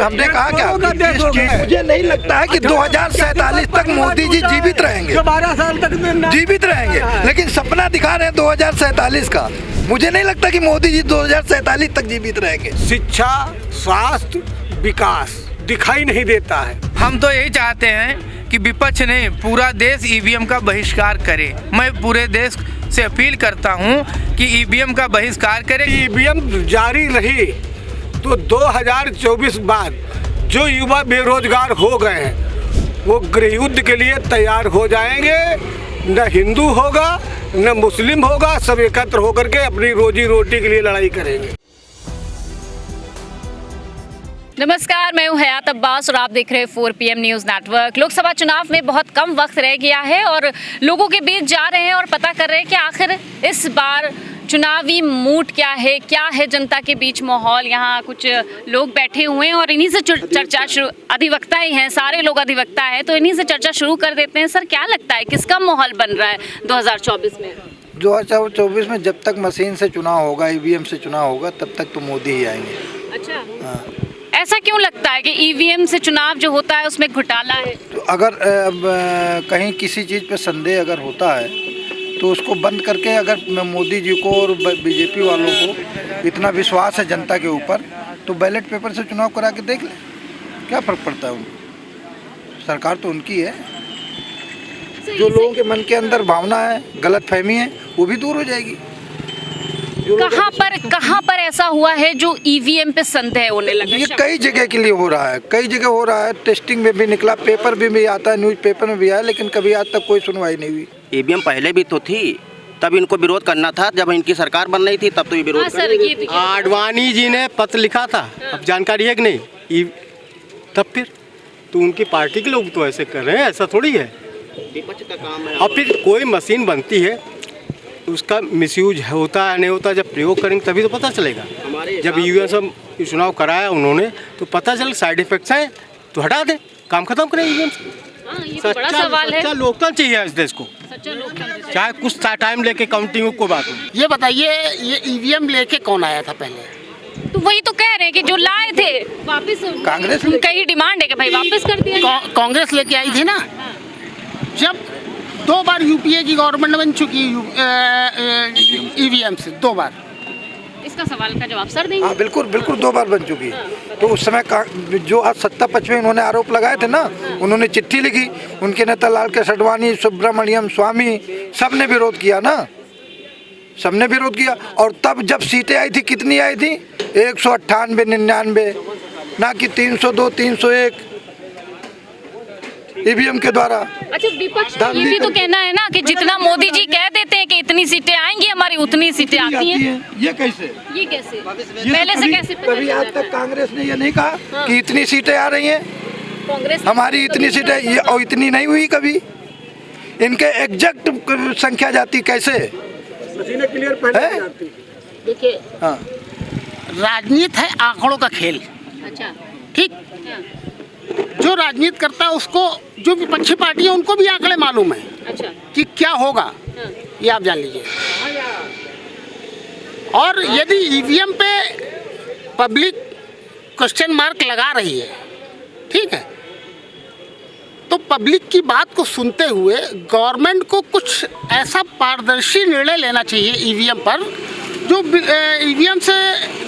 हमने कहा क्या मुझे नहीं लगता है कि 2047 तक मोदी जी जीवित रहेंगे, 12 साल तक जीवित रहेंगे, लेकिन सपना दिखा रहे हैं 2047 का। मुझे नहीं लगता कि मोदी जी 2047 तक जीवित रहेंगे। शिक्षा, स्वास्थ्य, विकास दिखाई नहीं देता है। हम तो यही चाहते हैं कि विपक्ष ने पूरा देश ईवीएम का बहिष्कार करे। मैं पूरे देश से अपील करता हूं कि ईवीएम का बहिष्कार करे। ईवीएम जारी रही तो 2024 बाद जो युवा बेरोजगार हो गए हैं वो गृह युद्ध के लिए तैयार हो जाएंगे। न हिंदू होगा न मुस्लिम होगा, सब एकत्र होकर के अपनी रोजी रोटी के लिए लड़ाई करेंगे। नमस्कार, मैं हूं हयात अब्बास और आप देख रहे हैं 4 PM न्यूज़ नेटवर्क। लोकसभा चुनाव में बहुत कम वक्त रह गया है और लोगों के बीच जा रहे हैं और पता कर रहे हैं कि आखिर इस बार चुनावी मूड क्या है जनता के बीच माहौल। यहाँ कुछ लोग बैठे हुए हैं और इन्हीं से चर्चा शुरू, अधिवक्ता ही हैं, सारे लोग अधिवक्ता हैं, तो इन्हीं से चर्चा शुरू कर देते हैं। सर, क्या लगता है किसका माहौल बन रहा है 2024 में? 2024 में जब तक मशीन से चुनाव होगा, ईवीएम से चुनाव होगा, तब तक तो मोदी ही आएंगे। अच्छा, हाँ। ऐसा क्यों लगता है कि ईवीएम से चुनाव जो होता है उसमें घोटाला है? तो अगर कहीं किसी चीज़ पे संदेह अगर होता है तो उसको बंद करके, अगर मोदी जी को और बीजेपी वालों को इतना विश्वास है जनता के ऊपर, तो बैलेट पेपर से चुनाव करा के देख ले, क्या फ़र्क पड़ता है उनको। सरकार तो उनकी है। जो लोगों के मन के अंदर भावना है, गलतफहमी है, वो भी दूर हो जाएगी। कहाँ पर ऐसा हुआ है जो ईवीएम पे संदेह होने लगा? ये कई जगह के लिए हो रहा है, कई जगह हो रहा है। टेस्टिंग में भी निकला, पेपर भी आता है, न्यूज़ पेपर में भी आया, लेकिन कभी आज तक कोई सुनवाई नहीं हुई। ईवीएम पहले भी तो थी, तब इनको विरोध करना था। जब इनकी सरकार बन रही थी तब तो ये विरोध आडवाणी जी ने पत्र लिखा था, अब जानकारी है कि नहीं? तब फिर तो उनकी पार्टी के लोग तो ऐसे कर रहे हैं, ऐसा थोड़ी है। विपक्ष का काम है। और फिर कोई मशीन बनती है उसका मिसयूज होता है नहीं होता, जब प्रयोग करेंगे तभी तो पता चलेगा। जब ईवीएम से चुनाव कराया उन्होंने तो पता चल साइड इफेक्ट्स हैं तो हटा दें, काम खत्म करें ईवीएम से। ये तो बड़ा सवाल है। सच्चा लोकतंत्र चाहिए इस देश को, चाहे कुछ टाइम लेके काउंटिंग को बात हो। ये बताइए, ये ईवीएम लेके कौन आया था पहले? तो वही तो कह रहे हैं कि जो लाए थे वापस, कांग्रेस उनका ही डिमांड है कि भाई वापस कर दिया। कांग्रेस लेके आई थी ना, जब 2 बार यूपीए की गवर्नमेंट बन चुकी ईवीएम से 2 बार। इसका सवाल का जवाब सर देंगे? हाँ, बिल्कुल 2 बार बन चुकी। तो उस समय जो आज सत्ता पक्ष में उन्होंने आरोप लगाए थे ना, उन्होंने चिट्ठी लिखी, उनके नेता लाल कृष्ण आडवाणी, सुब्रमण्यम स्वामी, सब ने विरोध किया ना, सबने विरोध किया। और तब जब सीटें आई थी, कितनी आई थी? 198, 99, ना कि 302, 301 ईवीएम के द्वारा। अच्छा, विपक्ष का ये भी तो कहना है ना कि जितना मोदी जी कह देते हैं कि इतनी सीटें आएंगी, हमारी उतनी सीटें आती हैं। ये कैसे? पहले से कैसे? कभी आज तक कांग्रेस ने ये नहीं कहा कि इतनी सीटें आ रही हैं, कांग्रेस हमारी इतनी सीटें, ये और इतनी नहीं हुई कभी। इनके एग्जैक्ट संख्या जाती कैसे? देखिए, हाँ, राजनीति है आंकड़ों का खेल। अच्छा, ठीक, जो राजनीति करता है उसको, जो विपक्षी पार्टी है उनको भी आंकड़े मालूम है। अच्छा, कि क्या होगा, ये आप जान लीजिए। और यदि ईवीएम पे पब्लिक क्वेश्चन मार्क लगा रही है, ठीक है, तो पब्लिक की बात को सुनते हुए गवर्नमेंट को कुछ ऐसा पारदर्शी निर्णय लेना चाहिए ईवीएम पर, जो ईवीएम से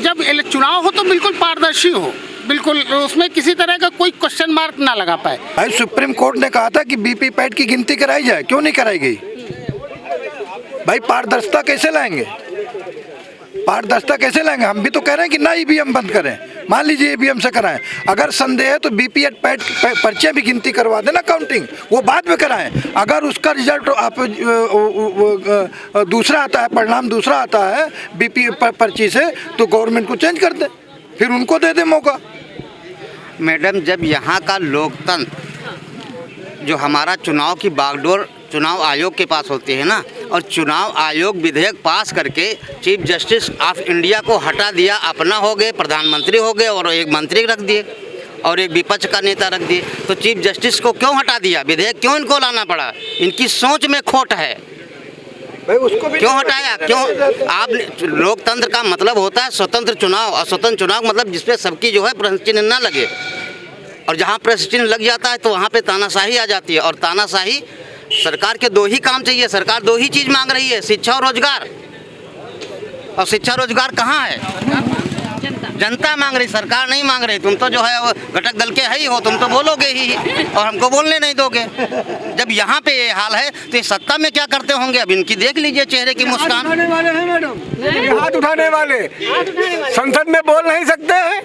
जब चुनाव हो तो बिल्कुल पारदर्शी हो, बिल्कुल उसमें किसी तरह का कोई क्वेश्चन मार्क ना लगा पाए। भाई सुप्रीम कोर्ट ने कहा था कि वीवीपैट की गिनती कराई जाए, क्यों नहीं कराई गई? भाई पारदर्शिता कैसे लाएंगे? पारदर्शिता कैसे लाएंगे? हम भी तो कह रहे हैं कि ना ईवीएम बंद करें, मान लीजिए ईवीएम से कराएं। अगर संदेह है तो वीवीपैट पर्चे भी गिनती करवा देना, काउंटिंग वो बाद में कराएं। अगर उसका रिजल्ट आप दूसरा आता है, परिणाम दूसरा आता है वीपी पर्ची से, तो गवर्नमेंट को चेंज कर दे, फिर उनको दे दे मौका। मैडम, जब यहाँ का लोकतंत्र जो हमारा चुनाव की बागडोर चुनाव आयोग के पास होती है ना, और चुनाव आयोग विधेयक पास करके चीफ जस्टिस ऑफ इंडिया को हटा दिया, अपना हो गए, प्रधानमंत्री हो गए और एक मंत्री रख दिए और एक विपक्ष का नेता रख दिए, तो चीफ जस्टिस को क्यों हटा दिया? विधेयक क्यों इनको लाना पड़ा? इनकी सोच में खोट है। भाई उसको भी क्यों हटाया? क्यों? आप लोकतंत्र का मतलब होता है स्वतंत्र चुनाव, और स्वतंत्र चुनाव मतलब जिसपे सबकी जो है प्रश्न चिन्ह ना लगे, और जहाँ प्रश्न चिन्ह लग जाता है तो वहाँ पे तानाशाही आ जाती है। और तानाशाही, सरकार के दो ही काम चाहिए, सरकार दो ही चीज़ मांग रही है, शिक्षा और रोजगार। और शिक्षा रोजगार कहाँ है? जनता मांग रही, सरकार नहीं मांग रही। तुम तो जो है वो घटक दल के है ही हो, तुम तो बोलोगे ही और हमको बोलने नहीं दोगे। जब यहाँ पे ये हाल है तो ये सत्ता में क्या करते होंगे? अब इनकी देख लीजिए चेहरे की मुस्कान। उठाने वाले हैं मैडम, हाथ उठाने वाले संसद में बोल नहीं सकते हैं,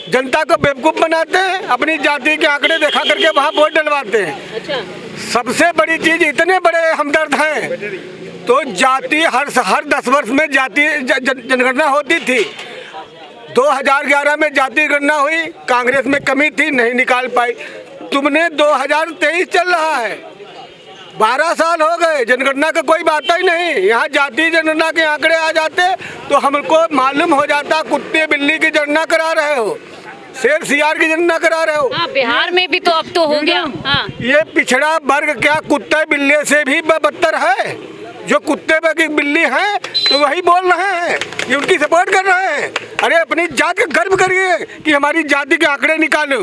जनता को बेवकूफ बनाते हैं, अपनी जाति के आंकड़े देखा करके वहाँ वोट डलवाते हैं। सबसे बड़ी चीज, इतने बड़े हमदर्द हैं तो जाति हर 10 वर्ष में जाति जनगणना होती थी। 2011 में जाति गणना हुई, कांग्रेस में कमी थी, नहीं निकाल पाई। तुमने 2023 चल रहा है, 12 साल हो गए, जनगणना का कोई बात ही नहीं। यहाँ जाति जनगणना के आंकड़े आ जाते तो हमको मालूम हो जाता कुत्ते बिल्ली की जनगणना करा रहे हो, शेर सियार की जनगणना करा रहे हो। हाँ, बिहार में भी तो अब तो हो गया। हाँ। ये पिछड़ा वर्ग क्या कुत्ते बिल्ली से भी बदतर है? जो कुत्ते की बिल्ली हैं तो वही बोल रहे हैं, ये उनकी सपोर्ट कर रहे हैं। अरे अपनी जाति का गर्व करिए कि हमारी जाति के आंकड़े निकालो।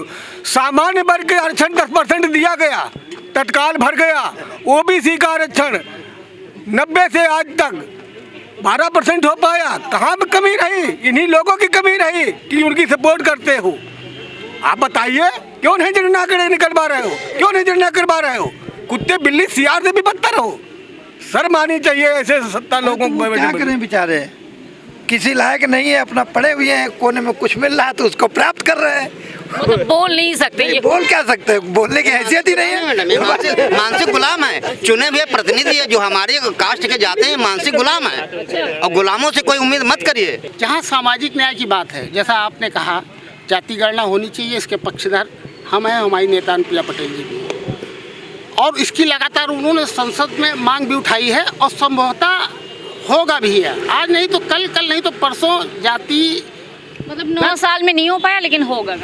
सामान्य वर्ग के आरक्षण 10% दिया गया, तत्काल भर गया। ओबीसी का आरक्षण 90 से आज तक 12% हो पाया। कहाँ में कमी रही? इन्हीं लोगों की कमी रही कि उनकी सपोर्ट करते हो। आप बताइए क्यों नहीं जनगणना आंकड़े निकलवा रहे हो? क्यों नहीं जनगणना करवा रहे हो? कुत्ते बिल्ली सियार से भी बदतर हो। शर्म आनी चाहिए ऐसे सत्ता लोगों को। क्या करें बेचारे, किसी लायक नहीं है, अपना पड़े हुए हैं कोने में, कुछ मिल रहा है तो उसको प्राप्त कर रहे हैं। मतलब बोल नहीं सकते ये। बोल क्या सकते हैं? बोलने की हैसियत ही नहीं है। मानसिक गुलाम है। चुने हुए प्रतिनिधि है जो हमारे कास्ट के जाते हैं, मानसिक गुलाम है, और गुलामों से कोई उम्मीद मत करिए। जहाँ सामाजिक न्याय की बात है, जैसा आपने कहा जाति गणना होनी चाहिए, इसके पक्षधर हम हैं, हमारी नेता अनुप्रिया पटेल जी भी, और इसकी लगातार उन्होंने संसद में मांग भी उठाई है और संभवतः होगा भी है। आज नहीं तो कल, कल नहीं तो परसों जाति मतलब 9 साल में नहीं हो पाया लेकिन होगा।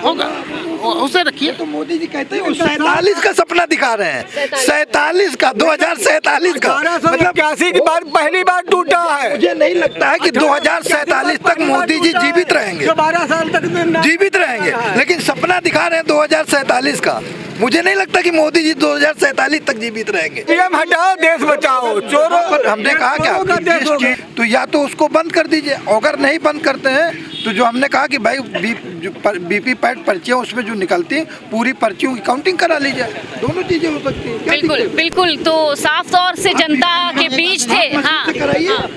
उसे रखिए। तो मोदी जी कहते हैं 47 का सपना दिखा रहे हैं, 47 का, 2047 का, मतलब 81 की बार पहली बार टूटा है। मुझे नहीं लगता है कि 2047 तक मोदी जी जीवित रहेंगे, 12 साल तक जीवित रहेंगे, लेकिन सपना दिखा रहे हैं 2047 का। मुझे नहीं लगता कि मोदी जी 2047 तक जीवित रहेंगे। पीएम हटाओ, देश बचाओ, चोरों पर हमने कहा क्या, तो या तो उसको बंद कर दीजिए, अगर नहीं बंद करते हैं तो जो हमने कहा कि भाई बीपी पैट पर्चियाँ उसमें जो निकलती हैं पूरी पर्चियों की काउंटिंग करा लीजिए। दोनों चीजें हो सकती हैं। बिल्कुल बिल्कुल। तो साफ तौर से जनता के बीच थे। हाँ, हाँ।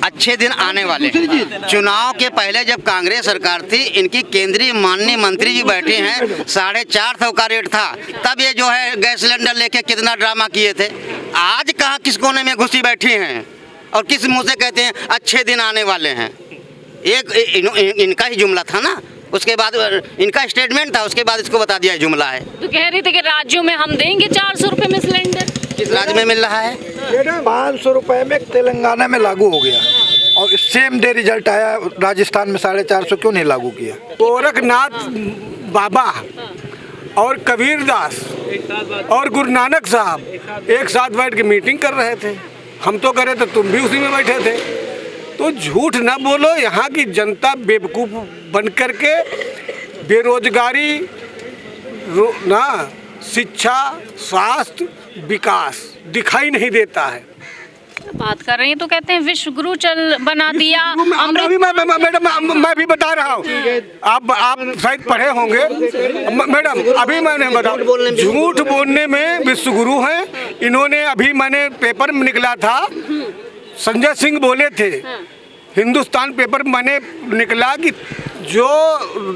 अच्छे दिन आने वाले। चुनाव के पहले जब कांग्रेस सरकार थी, इनकी केंद्रीय माननीय मंत्री जी बैठे हैं, 450 का रेट था, तब ये जो है गैस सिलेंडर लेके कितना ड्रामा किए थे। आज कहाँ किस कोने में घुसी बैठी हैं और किस मुंह से कहते हैं अच्छे दिन आने वाले हैं। एक इनका ही जुमला था ना, उसके बाद इनका स्टेटमेंट था, उसके बाद इसको बता दिया जुमला है। तो कह रहे थे कि राज्यों में हम देंगे 400 रुपए में सिलेंडर। किस राज्य में मिल रहा है? 500 रुपए में तेलंगाना में लागू हो गया और सेम डे रिजल्ट आया। राजस्थान में 450 क्यों नहीं लागू किया? गोरखनाथ बाबा और कबीरदास और गुरु नानक साहब एक साथ बैठ के मीटिंग कर रहे थे। हम तो करे तो तुम भी उसी में बैठे थे। तो झूठ ना बोलो। यहाँ की जनता बेवकूफ़ बन करके बेरोजगारी ना, शिक्षा, स्वास्थ्य, विकास दिखाई नहीं देता है। बात कर रहे हैं तो कहते हैं विश्व गुरु चल बना दिया। मैडम मैं भी बता रहा हूँ, आप शायद पढ़े होंगे मैडम, अभी मैंने बताया झूठ बोलने में विश्व गुरु हैं। इन्होंने अभी मैंने पेपर में निकला था, संजय सिंह बोले थे, हिंदुस्तान पेपर में मैंने निकला कि जो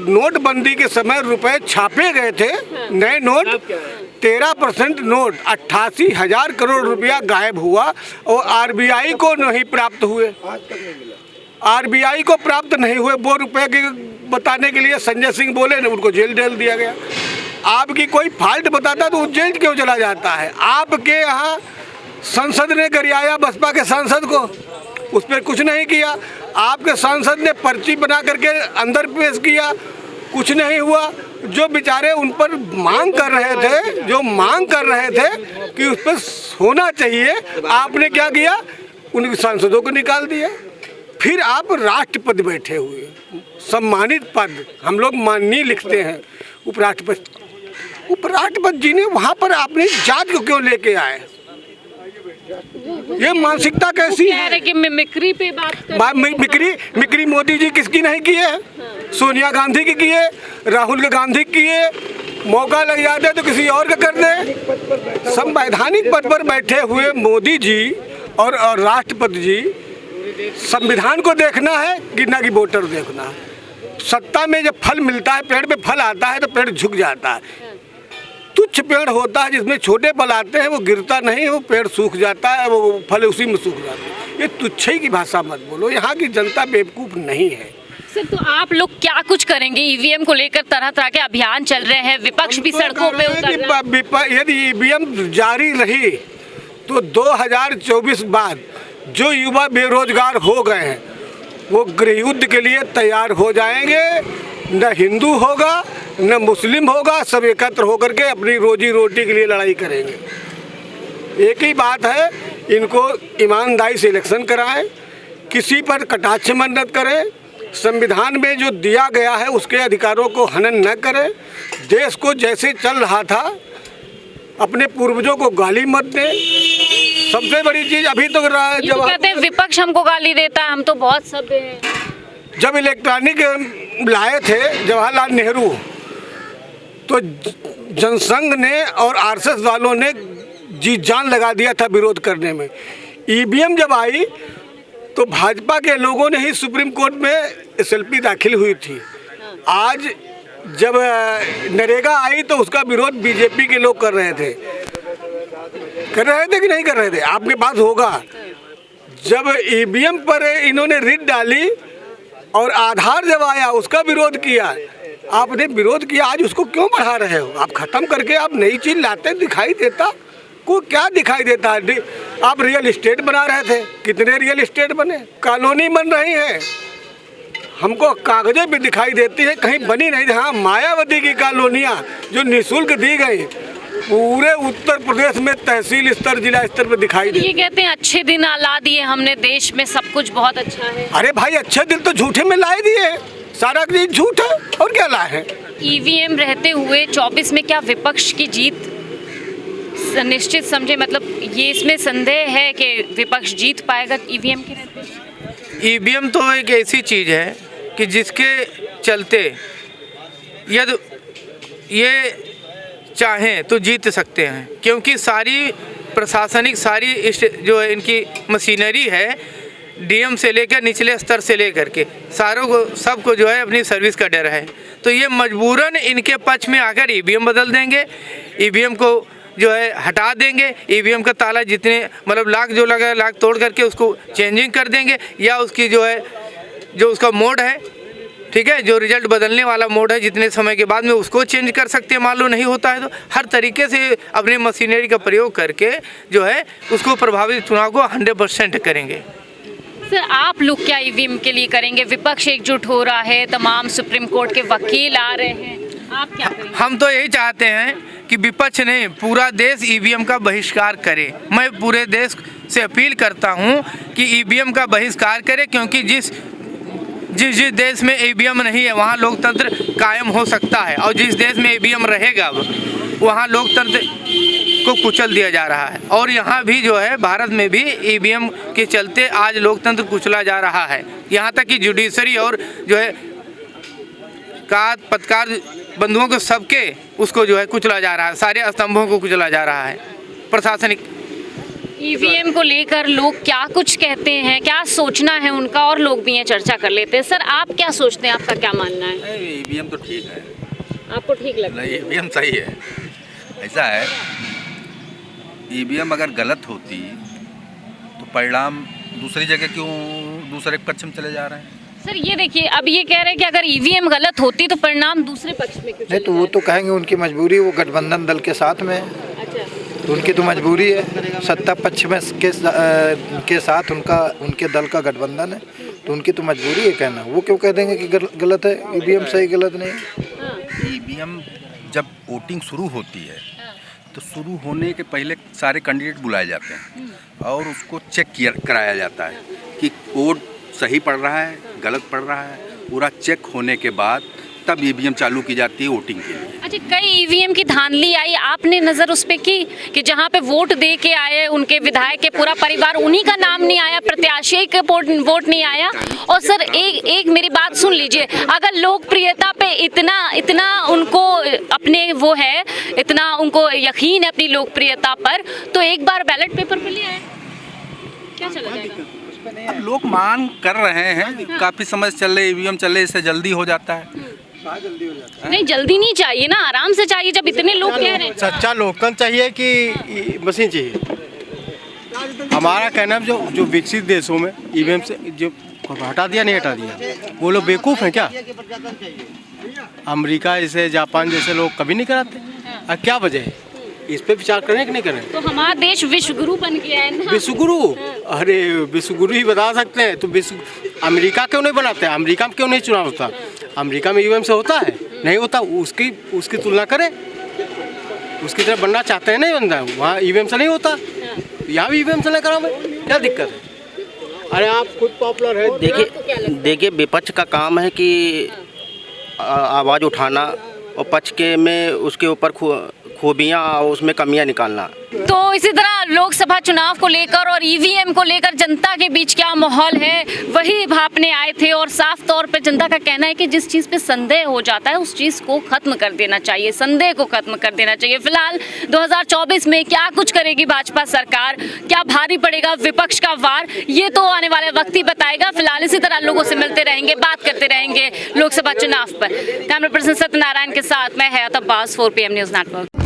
नोटबंदी के समय रुपए छापे गए थे, नए नोट 13% नोट 88,000 करोड़ रुपया गायब हुआ और आरबीआई को नहीं प्राप्त हुए। आरबीआई को प्राप्त नहीं हुए वो रुपए के बताने के लिए संजय सिंह बोले ने, उनको जेल डाल दिया गया। आपकी कोई फॉल्ट बताता तो जेल क्यों चला जाता है? आपके यहाँ संसद ने गरियाया बसपा के सांसद को, उस पर कुछ नहीं किया। आपके सांसद ने पर्ची बना करके अंदर पेश किया, कुछ नहीं हुआ। जो बेचारे उन पर मांग कर रहे थे, जो मांग कर रहे थे कि उस पर होना चाहिए, आपने क्या किया, उन सांसदों को निकाल दिया। फिर आप राष्ट्रपति बैठे हुए, सम्मानित पद, हम लोग माननीय लिखते हैं, उपराष्ट्रपति जी ने वहाँ पर अपनी जात को क्यों लेके आए? ये मानसिकता कैसी है? कि मिमिक्री पे बात मिक्री मोदी जी किसकी नहीं की है? सोनिया गांधी की है, राहुल गांधी की है। मौका लग जाता है तो किसी और का कर दे। संवैधानिक पद पर बैठे हुए मोदी जी और राष्ट्रपति जी, संविधान को देखना है कि ना कि वोटर देखना है। सत्ता में जब फल मिलता है, पेड़ पे फल आता है तो पेड़ झुक जाता है। तुच्छ पेड़ होता है जिसमें छोटे फल आते हैं, वो गिरता नहीं, वो पेड़ सूख जाता है, वो फल उसी में सूख जाता है। ये तुच्छई की भाषा मत बोलो, यहाँ की जनता बेवकूफ़ नहीं है। सर, तो आप लोग क्या कुछ करेंगे? ईवीएम को लेकर तरह तरह के अभियान चल रहे हैं, विपक्ष भी सड़कों पे उतर रहा है। यदि ईवीएम जारी रही तो 2024 बाद जो युवा बेरोजगार हो गए हैं वो गृह युद्ध के लिए तैयार हो जाएंगे। न हिंदू होगा न मुस्लिम होगा, सब एकत्र होकर के अपनी रोजी रोटी के लिए लड़ाई करेंगे। एक ही बात है, इनको ईमानदारी से इलेक्शन कराएं, किसी पर कटाक्ष मत करें, संविधान में जो दिया गया है उसके अधिकारों को हनन न करें, देश को जैसे चल रहा था अपने पूर्वजों को गाली मत दें। सबसे बड़ी चीज़ अभी तो जब कहते हैं विपक्ष हमको गाली देता है, हम तो बहुत सभ्य हैं। जब इलेक्ट्रॉनिक लाए थे जवाहरलाल नेहरू, तो जनसंघ ने और आरएसएस वालों ने जी जान लगा दिया था विरोध करने में। ईवीएम जब आई तो भाजपा के लोगों ने ही सुप्रीम कोर्ट में एसएलपी दाखिल हुई थी। आज जब नरेगा आई तो उसका विरोध बीजेपी के लोग कर रहे थे कि नहीं कर रहे थे? आपके पास होगा, जब ईवीएम पर इन्होंने रिट डाली और आधार जब आया उसका विरोध किया, आपने विरोध किया, आज उसको क्यों बढ़ा रहे हो? आप ख़त्म करके आप नई चीज़ लाते, दिखाई देता को क्या दिखाई देता है? आप रियल इस्टेट बना रहे थे, कितने रियल इस्टेट बने? कॉलोनी बन रही है, हमको कागज़ें भी दिखाई देती है, कहीं बनी नहीं। हाँ, मायावती की कॉलोनियाँ जो निःशुल्क दी गई पूरे उत्तर प्रदेश में तहसील स्तर, जिला स्तर पर दिखाई दे। ये कहते हैं अच्छे दिन ला दिए हमने, देश में सब कुछ बहुत अच्छा है। अरे भाई, अच्छे दिन तो झूठे में लाए दिए, सारा चीज झूठ है और क्या लाए हैं? ईवीएम रहते हुए 24 में क्या विपक्ष की जीत निश्चित समझे? मतलब ये इसमें संदेह है कि विपक्ष जीत पाएगा ईवीएम के रहते? ईवीएम तो एक ऐसी चीज़ है कि जिसके चलते यदि ये चाहें तो जीत सकते हैं, क्योंकि सारी प्रशासनिक जो है इनकी मशीनरी है, डीएम से लेकर निचले स्तर से लेकर के सारों को सबको जो है अपनी सर्विस का डर है। तो ये मजबूरन इनके पक्ष में आकर ईवीएम बदल देंगे, ईवीएम को जो है हटा देंगे, ईवीएम का ताला जितने मतलब लाख जो लगा लाख तोड़ करके उसको चेंजिंग कर देंगे, या उसकी जो है जो उसका मोड है, ठीक है, जो रिजल्ट बदलने वाला मोड है, जितने समय के बाद में उसको चेंज कर सकते हैं, मालूम नहीं होता है तो हर तरीके से अपनी मशीनरी का प्रयोग करके जो है उसको प्रभावित चुनाव को 100% करेंगे। सर, आप लोग क्या ईवीएम के लिए करेंगे? विपक्ष एकजुट हो रहा है, तमाम सुप्रीम कोर्ट के वकील आ रहे हैं, आप क्या करेंगे? हम तो यही चाहते हैं कि विपक्ष ने पूरा देश ईवीएम का बहिष्कार करे। मैं पूरे देश से अपील करता हूं कि ईवीएम का बहिष्कार करे, क्योंकि जिस देश में ईवीएम नहीं है वहां लोकतंत्र कायम हो सकता है, और जिस देश में ईवीएम रहेगा वहां लोकतंत्र को कुचल दिया जा रहा है। और यहाँ भी जो है भारत में भी ईवीएम के चलते आज लोकतंत्र कुचला जा रहा है। यहाँ तक कि जुडिशरी और जो है पत्रकार बंधुओं को सबके उसको जो है कुचला जा रहा है, सारे स्तंभों को कुचला जा रहा है प्रशासनिक। ईवीएम को लेकर लोग क्या कुछ कहते हैं, क्या सोचना है उनका, और लोग भी ये चर्चा कर लेते हैं। सर, आप क्या सोचते हैं, आपका क्या मानना है? ईवीएम तो ठीक है, आपको ठीक लगता है? ईवीएम सही है। ऐसा है, ईवीएम अगर गलत होती तो परिणाम दूसरी जगह क्यों दूसरे पक्ष में चले जा रहे हैं? सर, ये देखिए, अब ये कह रहे हैं कि अगर ईवीएम गलत होती तो परिणाम दूसरे पक्ष में क्यों? नहीं तो वो तो कहेंगे उनकी मजबूरी, वो गठबंधन दल के साथ में, अच्छा, तो उनकी तो मजबूरी है, सत्ता पक्ष में के साथ उनके दल का गठबंधन है, तो उनकी तो मजबूरी है कहना। वो क्यों कह देंगे कि गलत है ईवीएम, सही गलत नहीं? ईवीएम जब वोटिंग शुरू होती है तो शुरू होने के पहले सारे कैंडिडेट बुलाए जाते हैं और उसको चेक कराया जाता है कि कोड सही पड़ रहा है, गलत पड़ रहा है। पूरा चेक होने के बाद तब ईवीएम चालू की जाती है वोटिंग के लिए। अच्छा, कई ईवीएम की धांधली आई, आपने नज़र उस पर की कि जहाँ पे वोट दे के आए उनके विधायक के पूरा परिवार, उन्हीं का नाम नहीं आया, प्रत्याशी का वोट नहीं आया। और सर एक मेरी बात सुन लीजिए, अगर लोकप्रियता पे इतना उनको अपने वो है, इतना उनको यकीन है अपनी लोकप्रियता पर, तो एक बार बैलेट पेपर पे ले आए, क्या चला जाएगा? अब लोग मांग कर रहे हैं, काफ़ी समय चल रहे, ईवीएम चल रहे, इससे जल्दी हो जाता है। नहीं, जल्दी नहीं चाहिए ना, आराम से चाहिए जब इतने लोग कह रहे हैं। सच्चा लोकतंत्र चाहिए कि मशीन चाहिए? हमारा कहना है जो विकसित देशों में ईवीएम से जो हटा दिया, नहीं हटा दिया, वो लोग बेवकूफ़ हैं क्या? अमेरिका जैसे, जापान जैसे लोग कभी नहीं कराते। क्या वजह है? इस पे विचार करें कि नहीं करें? तो हमारा देश विश्वगुरु बन गया है ना। विश्वगुरु? अरे विश्वगुरु ही बता सकते हैं, तो अमेरिका क्यों नहीं बनाते? अमेरिका में क्यों नहीं चुनाव होता? अमेरिका में ईवीएम से होता है? नहीं होता। उसकी तुलना करें, उसकी तरफ बनना चाहते हैं, नहीं बनता है। वहाँ ईवीएम से नहीं होता, यहाँ भी ईवीएम से नहीं कराओ, क्या दिक्कत है? अरे आप खुद पॉपुलर है। देखिए विपक्ष का काम है कि आवाज़ उठाना और पक्ष के में उसके ऊपर खूबियाँ और उसमें कमियाँ निकालना। तो इसी तरह लोकसभा चुनाव को लेकर और ईवीएम को लेकर जनता के बीच क्या माहौल है, वही भापने आए थे। और साफ तौर पे जनता का कहना है कि जिस चीज़ पे संदेह हो जाता है उस चीज़ को खत्म कर देना चाहिए, संदेह को खत्म कर देना चाहिए। फिलहाल 2024 में क्या कुछ करेगी भाजपा सरकार, क्या भारी पड़ेगा विपक्ष का वार, ये तो आने वाले वक्त ही बताएगा। फिलहाल इसी तरह लोगों से मिलते रहेंगे, बात करते रहेंगे लोकसभा चुनाव पर। कैमरा पर्सन सत्यनारायण के साथ मैं हयात अब्बास, 4 PM न्यूज़ नेटवर्क।